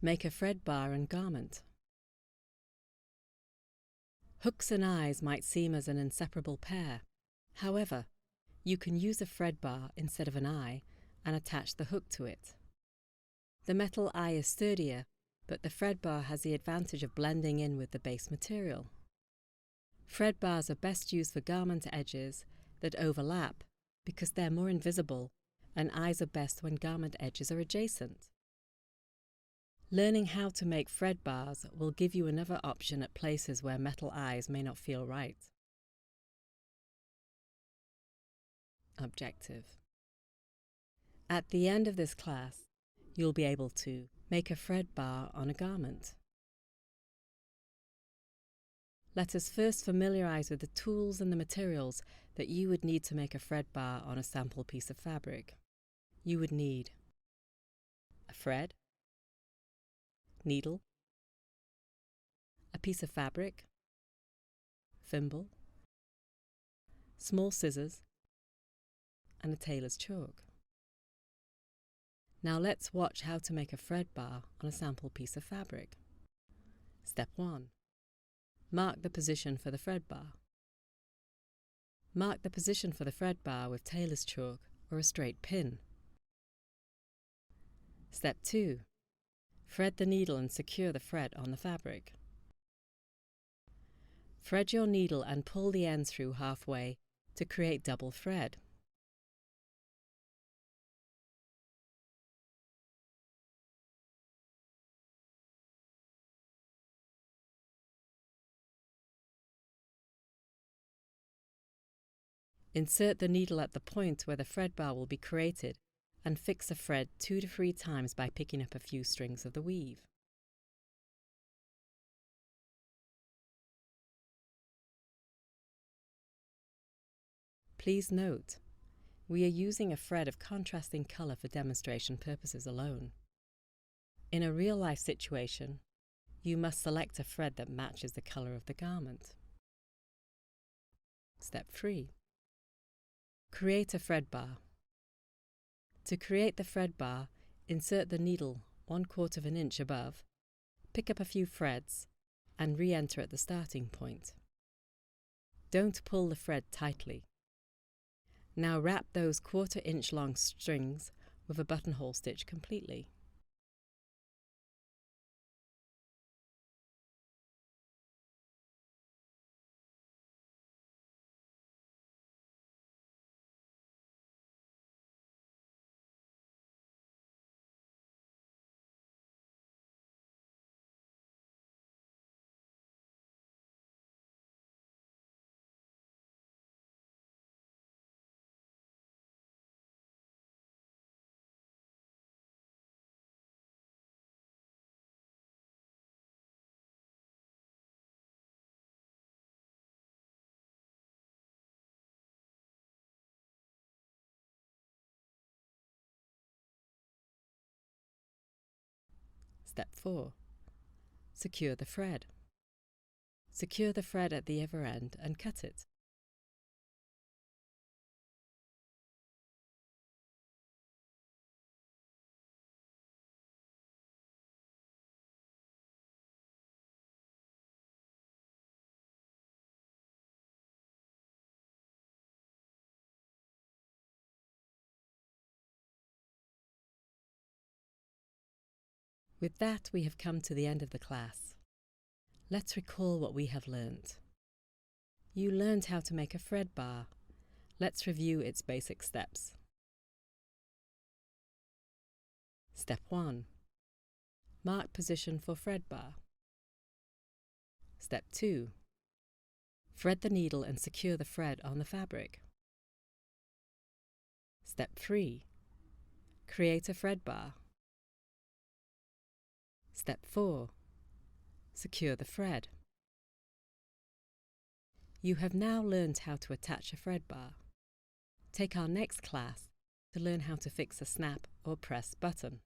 Make a thread bar and garment. Hooks and eyes might seem as an inseparable pair. However, you can use a thread bar instead of an eye and attach the hook to it. The metal eye is sturdier, but the thread bar has the advantage of blending in with the base material. Thread bars are best used for garment edges that overlap because they're more invisible, and eyes are best when garment edges are adjacent. Learning how to make thread bars will give you another option at places where metal eyes may not feel right. Objective. At the end of this class, you'll be able to make a thread bar on a garment. Let us first familiarise with the tools and the materials that you would need to make a thread bar on a sample piece of fabric. You would need a thread, needle, a piece of fabric, thimble, small scissors, and a tailor's chalk. Now let's watch how to make a thread bar on a sample piece of fabric. Step 1. Mark the position for the thread bar. Mark the position for the thread bar with tailor's chalk or a straight pin. Step 2. Thread the needle and secure the thread on the fabric. Thread your needle and pull the end through halfway to create double thread. Insert the needle at the point where the thread bar will be created and fix the thread 2 to 3 times by picking up a few strings of the weave. Please note, we are using a thread of contrasting colour for demonstration purposes alone. In a real-life situation, you must select a thread that matches the colour of the garment. Step 3. Create a thread bar. To create the thread bar, insert the needle 1/4 of an inch above, pick up a few threads, and re-enter at the starting point. Don't pull the thread tightly. Now wrap those 1/4 inch long strings with a buttonhole stitch completely. Step 4. Secure the thread. Secure the thread at the other end and cut it. With that, we have come to the end of the class. Let's recall what we have learnt. You learned how to make a thread bar. Let's review its basic steps. Step 1. Mark position for thread bar. Step 2. Thread the needle and secure the thread on the fabric. Step 3. Create a thread bar. Step 4. Secure the thread. You have now learned how to attach a thread bar. Take our next class to learn how to fix a snap or press button.